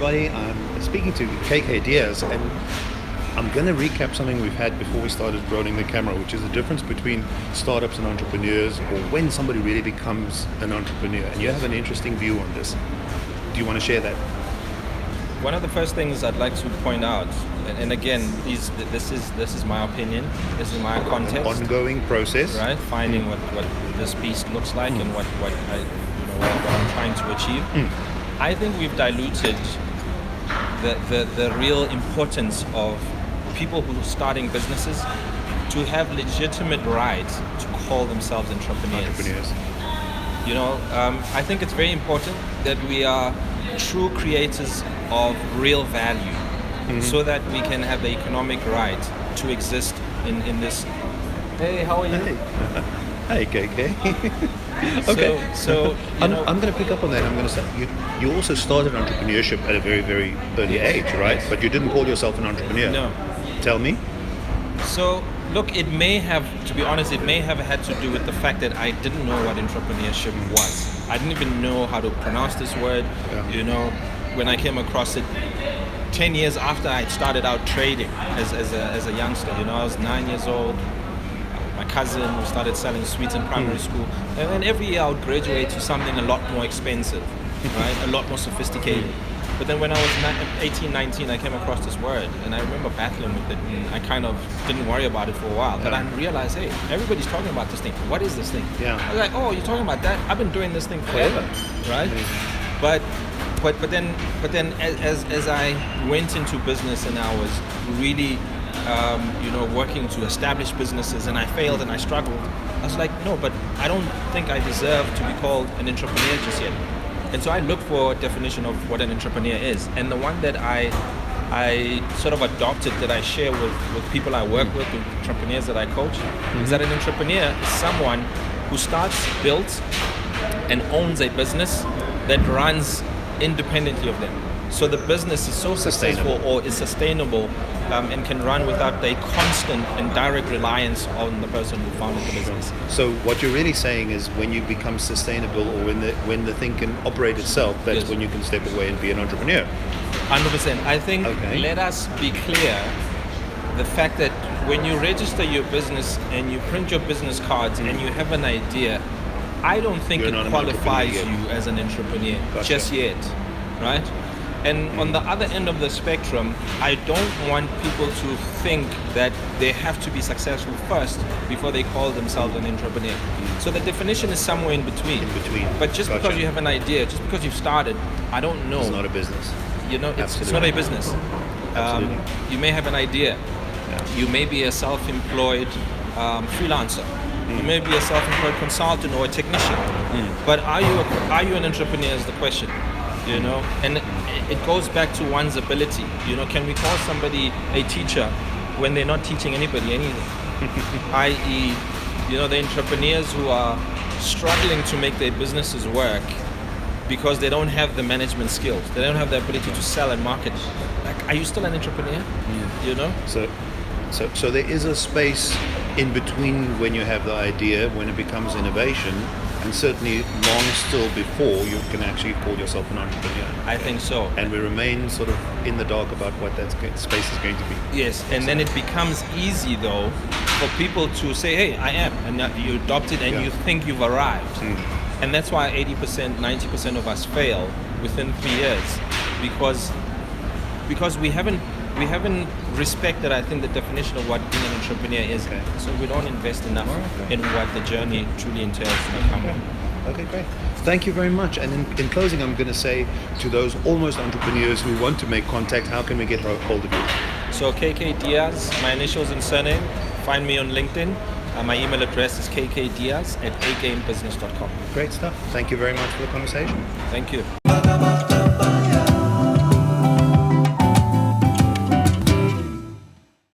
everybody. I'm speaking to KK Diaz, and I'm going to recap something we've had before we started rolling the camera, which is the difference between startups and entrepreneurs, or when somebody really becomes an entrepreneur. And you have an interesting view on this. Do you want to share that? One of the first things I'd like to point out, and again, this is my opinion, this is my context. An ongoing process. Right? Finding what this beast looks like and what I'm trying to achieve. I think we've diluted the real importance of people who are starting businesses to have legitimate right to call themselves entrepreneurs. You know, I think it's very important that we are true creators of real value, so that we can have the economic right to exist in this. Hey, how are you? Hey, KK. Okay, so I'm going to pick up on that. I'm going to say you also started entrepreneurship at a very, very early age, right? Yes. But you didn't call yourself an entrepreneur. No. Tell me. So, look, it may have had to do with the fact that I didn't know what entrepreneurship was. I didn't even know how to pronounce this word. Yeah. You know, when I came across it 10 years after I started out trading as a youngster. You know, I was 9 years old. My cousin who started selling sweets in primary school. And then every year I would graduate to something a lot more expensive, right? A lot more sophisticated. But then when I was 18, 19, I came across this word, and I remember battling with it, and I kind of didn't worry about it for a while. But I realized, hey, everybody's talking about this thing. What is this thing? Yeah. I was like, oh, you're talking about that? I've been doing this thing forever, right? But then as I went into business and I was really working to establish businesses, and I failed and I struggled, I was like, no, but I don't think I deserve to be called an entrepreneur just yet. And so I looked for a definition of what an entrepreneur is. And the one that I sort of adopted, that I share with people I work with entrepreneurs that I coach, is that an entrepreneur is someone who starts, builds, and owns a business that runs independently of them. So the business is so successful or is sustainable and can run without a constant and direct reliance on the person who founded the business. So what you're really saying is when you become sustainable, or when the thing can operate itself, that's when you can step away and be an entrepreneur. 100%. I think let us be clear, the fact that when you register your business and you print your business cards and you have an idea, I don't think it qualifies you as an entrepreneur just yet, right? And on the other end of the spectrum, I don't want people to think that they have to be successful first before they call themselves an entrepreneur. So the definition is somewhere in between. But just because you have an idea, just because you've started, I don't know. It's not a business. You know, it's not a business. You may have an idea. Yeah. You may be a self-employed freelancer. You may be a self-employed consultant or a technician. But are you an entrepreneur is the question. You know, and it goes back to one's ability. You know, can we call somebody a teacher when they're not teaching anybody anything? i.e., you know, the entrepreneurs who are struggling to make their businesses work because they don't have the management skills. They don't have the ability to sell and market. Like, are you still an entrepreneur? You know? So there is a space in between when you have the idea, when it becomes innovation, and certainly long still before you can actually call yourself an entrepreneur. I think so. And we remain sort of in the dark about what that space is going to be. Yes, and then it becomes easy though for people to say, hey, I am, and you adopt it and you think you've arrived. And that's why 80%, 90% of us fail within 3 years, because we haven't respected, I think, the definition of what being an entrepreneur is. So we don't invest enough in what the journey truly entails to become one. Okay, great. Thank you very much. And in closing, I'm going to say to those almost entrepreneurs who want to make contact, how can we get hold of you? So KK Diaz, my initials and surname. Find me on LinkedIn. My email address is kkdiaz@agamebusiness.com. Great stuff. Thank you very much for the conversation. Thank you.